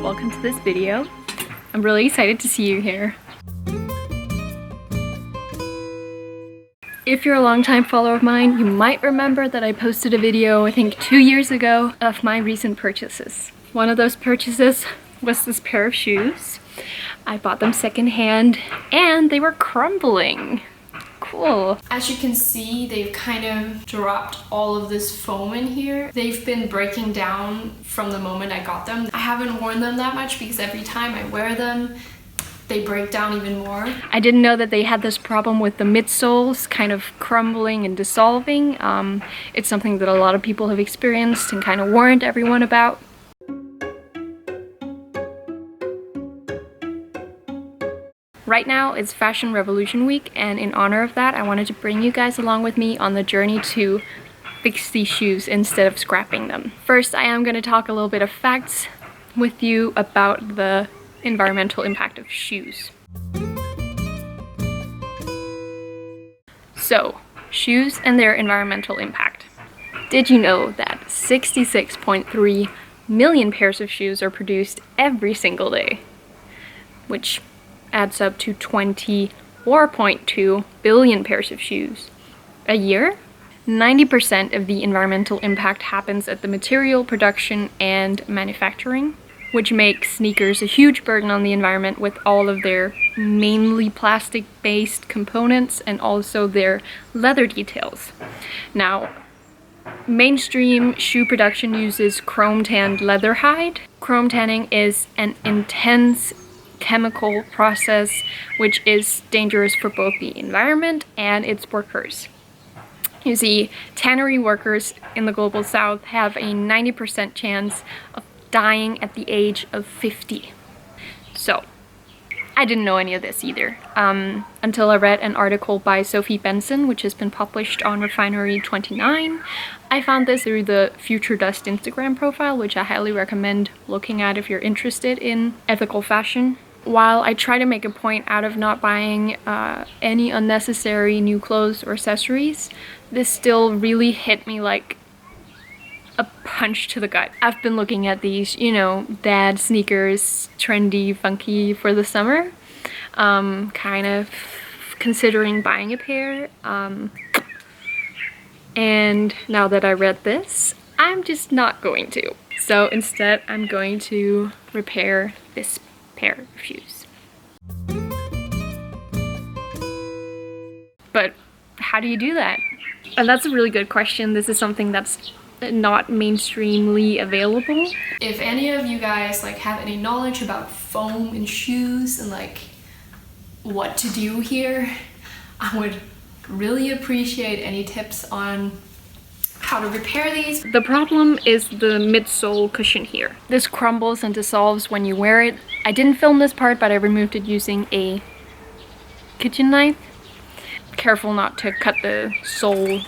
welcome to this video. I'm really excited to see you here. If you're a longtime follower of mine, you might remember that I posted a video, I think 2 years ago, of my recent purchases. One of those purchases was this pair of shoes. I bought them secondhand and they were crumbling. Cool. As you can see, they've kind of dropped all of this foam in here. They've been breaking down from the moment I got them. I haven't worn them that much because every time I wear them, they break down even more. I didn't know that they had this problem with the midsoles kind of crumbling and dissolving. It's something that a lot of people have experienced and kind of warned everyone about. Right now it's Fashion Revolution Week, and in honor of that I wanted to bring you guys along with me on the journey to fix these shoes instead of scrapping them. First, I am going to talk a little bit of facts with you about the environmental impact of shoes. So, shoes and their environmental impact. Did you know that 66.3 million pairs of shoes are produced every single day? Which adds up to 24.2 billion pairs of shoes a year. 90% of the environmental impact happens at the material production and manufacturing, which makes sneakers a huge burden on the environment with all of their mainly plastic-based components and also their leather details. Now, mainstream shoe production uses chrome-tanned leather hide. Chrome tanning is an intense chemical process which is dangerous for both the environment and its workers. You see, tannery workers in the global south have a 90% chance of dying at the age of 50. So, I didn't know any of this either until I read an article by Sophie Benson, which has been published on Refinery 29. I found this through the Future Dust Instagram profile, which I highly recommend looking at if you're interested in ethical fashion. While I try to make a point out of not buying any unnecessary new clothes or accessories, this still really hit me like a punch to the gut. I've been looking at these, you know, dad sneakers, trendy, funky for the summer. Kind of considering buying a pair. And now that I read this, I'm just not going to. So instead, I'm going to repair this pair of shoes. But how do you do that? And that's a really good question. This is something that's not mainstreamly available. If any of you guys have any knowledge about foam in shoes and what to do here, I would really appreciate any tips on how to repair these. The problem is the midsole cushion here. This crumbles and dissolves when you wear it. I didn't film this part, but I removed it using a kitchen knife. Careful not to cut the sole,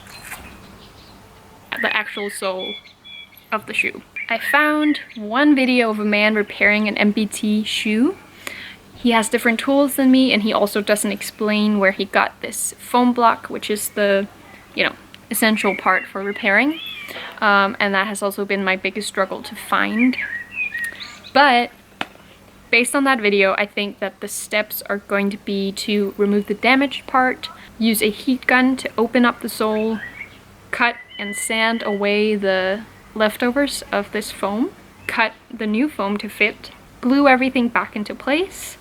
the actual sole of the shoe. I found one video of a man repairing an MBT shoe. He has different tools than me, and he also doesn't explain where he got this foam block, which is the, essential part for repairing. And that has also been my biggest struggle to find. But based on that video, I think that the steps are going to be to remove the damaged part, use a heat gun to open up the sole, cut and sand away the leftovers of this foam, cut the new foam to fit, glue everything back into place,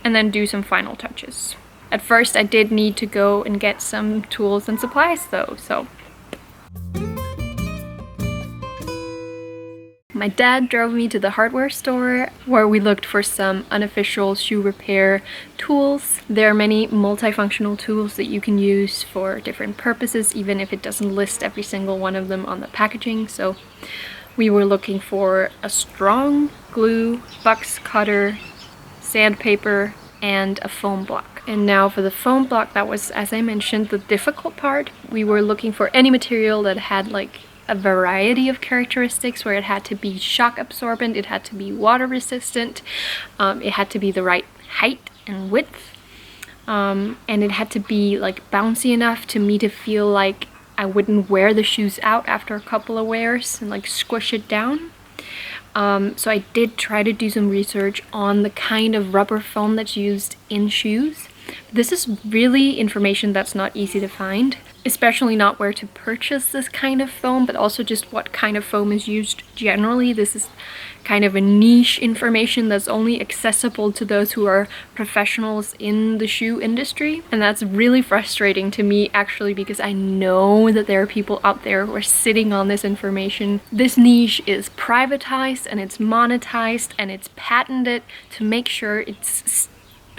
and then do some final touches. At first I did need to go and get some tools and supplies though, so. My dad drove me to the hardware store where we looked for some unofficial shoe repair tools. There are many multifunctional tools that you can use for different purposes, even if it doesn't list every single one of them on the packaging. So we were looking for a strong glue, box cutter, sandpaper, and a foam block. And now for the foam block, that was, as I mentioned, the difficult part. We were looking for any material that had a variety of characteristics, where it had to be shock absorbent, it had to be water resistant, it had to be the right height and width, and it had to be bouncy enough to me to feel like I wouldn't wear the shoes out after a couple of wears and squish it down. So I did try to do some research on the kind of rubber foam that's used in shoes. This is really information that's not easy to find, especially not where to purchase this kind of foam, but also just what kind of foam is used generally. This is kind of a niche information that's only accessible to those who are professionals in the shoe industry. And that's really frustrating to me, actually, because I know that there are people out there who are sitting on this information. This niche is privatized and it's monetized and it's patented to make sure it's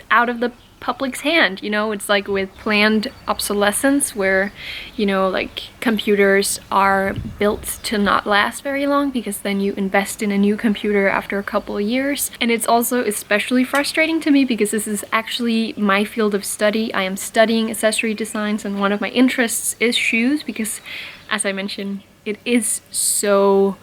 out of the public's hand. You know, it's like with planned obsolescence where, you know, like computers are built to not last very long because then you invest in a new computer after a couple of years. And it's also especially frustrating to me because this is actually my field of study. I am studying accessory designs and one of my interests is shoes because, as I mentioned, it is so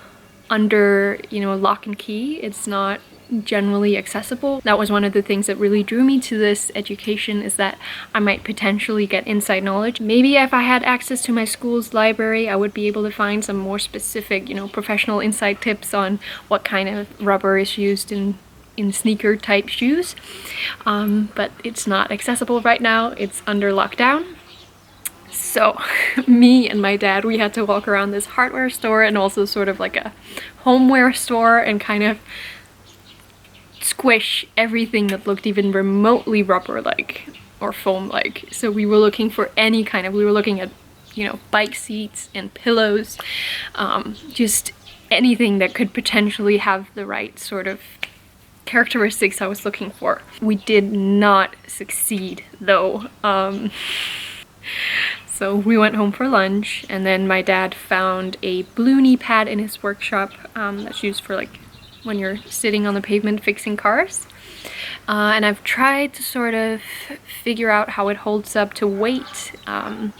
under, you know, lock and key. It's not generally accessible. That was one of the things that really drew me to this education, is that I might potentially get inside knowledge. Maybe if I had access to my school's library, I would be able to find some more specific, you know, professional inside tips on what kind of rubber is used in sneaker type shoes. But it's not accessible right now. It's under lockdown. So me and my dad, we had to walk around this hardware store and also sort of like a homeware store and kind of squish everything that looked even remotely rubber-like or foam-like. So we were looking for any kind of, we were looking at, you know, bike seats and pillows, just anything that could potentially have the right sort of characteristics I was looking for. We did not succeed though. So we went home for lunch and then my dad found a blue knee pad in his workshop that's used for like when you're sitting on the pavement fixing cars. And I've tried to sort of figure out how it holds up to weight and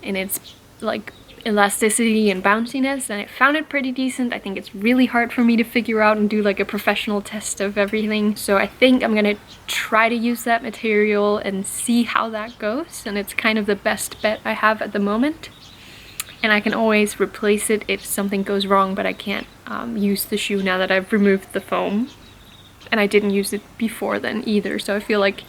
its like elasticity and bounciness, and I found it pretty decent. I think it's really hard for me to figure out and do like a professional test of everything. So I think I'm gonna try to use that material and see how that goes. And it's kind of the best bet I have at the moment. And I can always replace it if something goes wrong, but I can't use the shoe now that I've removed the foam. And I didn't use it before then either, so I feel like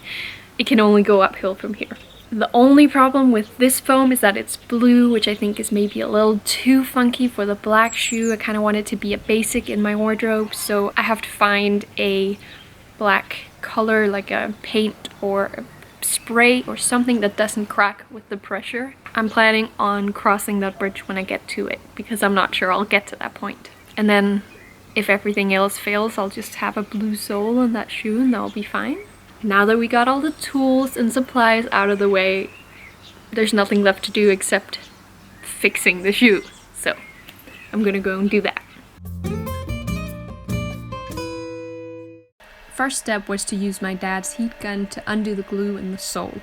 it can only go uphill from here. The only problem with this foam is that it's blue, which I think is maybe a little too funky for the black shoe. I kind of want it to be a basic in my wardrobe, so I have to find a black color, like a paint or a spray or something that doesn't crack with the pressure. I'm planning on crossing that bridge when I get to it, because I'm not sure I'll get to that point. And then if everything else fails, I'll just have a blue sole on that shoe and that'll be fine. Now that we got all the tools and supplies out of the way, there's nothing left to do except fixing the shoe. So I'm gonna go and do that. First step was to use my dad's heat gun to undo the glue in the sole.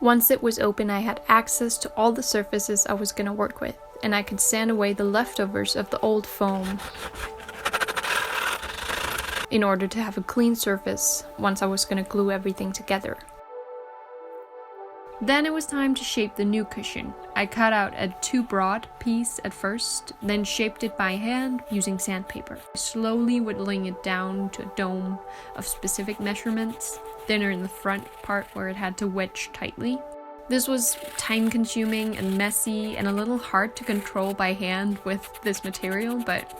Once it was open, I had access to all the surfaces I was going to work with, and I could sand away the leftovers of the old foam in order to have a clean surface once I was going to glue everything together. Then it was time to shape the new cushion. I cut out a too broad piece at first, then shaped it by hand using sandpaper, slowly whittling it down to a dome of specific measurements, thinner in the front part where it had to wedge tightly. This was time-consuming and messy and a little hard to control by hand with this material, but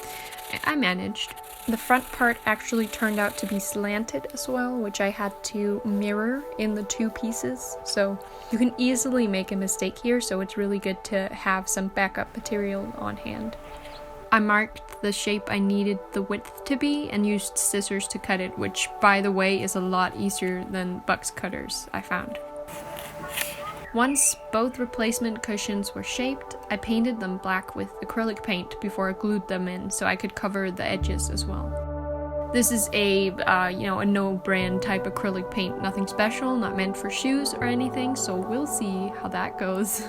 I managed. The front part actually turned out to be slanted as well, which I had to mirror in the two pieces, so you can easily make a mistake here, so it's really good to have some backup material on hand. I marked the shape I needed the width to be and used scissors to cut it, which, by the way, is a lot easier than box cutters, I found. Once both replacement cushions were shaped, I painted them black with acrylic paint before I glued them in so I could cover the edges as well. This is a no-brand type acrylic paint, nothing special, not meant for shoes or anything, so we'll see how that goes.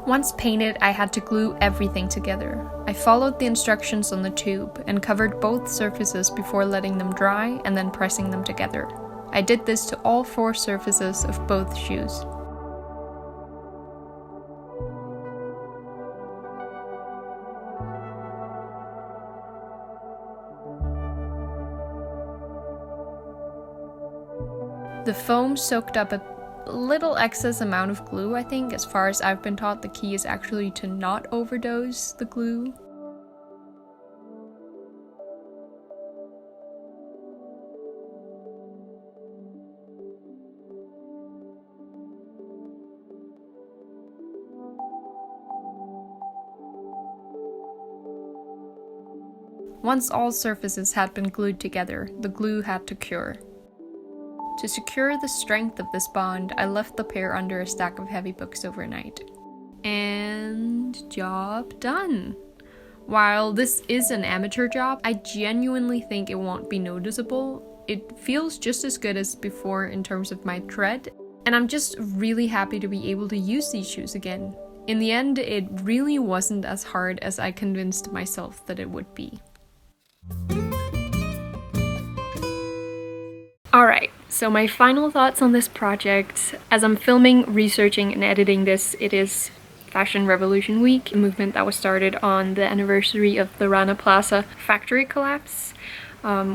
Once painted, I had to glue everything together. I followed the instructions on the tube and covered both surfaces before letting them dry and then pressing them together. I did this to all 4 surfaces of both shoes. The foam soaked up a little excess amount of glue, I think. As far as I've been taught, the key is actually to not overdose the glue. Once all surfaces had been glued together, the glue had to cure. To secure the strength of this bond, I left the pair under a stack of heavy books overnight. And job done! While this is an amateur job, I genuinely think it won't be noticeable. It feels just as good as before in terms of my tread, and I'm just really happy to be able to use these shoes again. In the end, it really wasn't as hard as I convinced myself that it would be. Alright, so my final thoughts on this project. As I'm filming, researching, and editing this, it is Fashion Revolution Week, a movement that was started on the anniversary of the Rana Plaza factory collapse,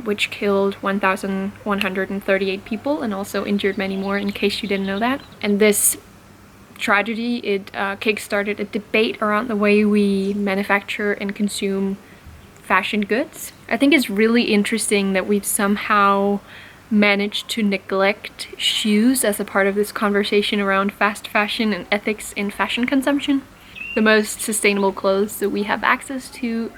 which killed 1,138 people and also injured many more, in case you didn't know that. And this tragedy, it kick-started a debate around the way we manufacture and consume fashion goods. I think it's really interesting that we've somehow managed to neglect shoes as a part of this conversation around fast fashion and ethics in fashion consumption. The most sustainable clothes that we have access to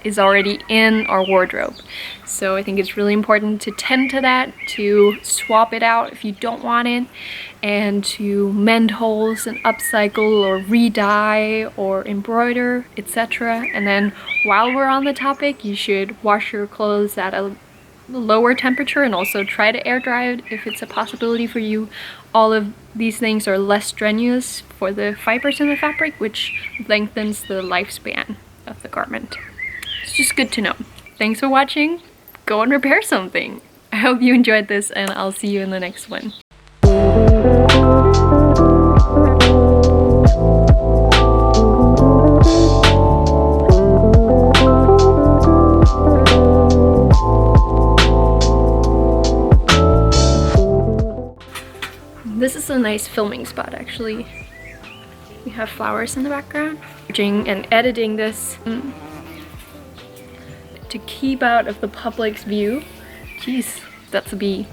is already in our wardrobe. So I think it's really important to tend to that, to swap it out if you don't want it, and to mend holes and upcycle or re-dye or embroider, etc. And then while we're on the topic, you should wash your clothes at a lower temperature and also try to air dry it if it's a possibility for you. All of these things are less strenuous for the fibers in the fabric, which lengthens the lifespan of the garment. It's just good to know. Thanks for watching. Go and repair something. I hope you enjoyed this, and I'll see you in the next one. This is a nice filming spot, actually. We have flowers in the background. And editing this to keep out of the public's view. Jeez, that's a bee.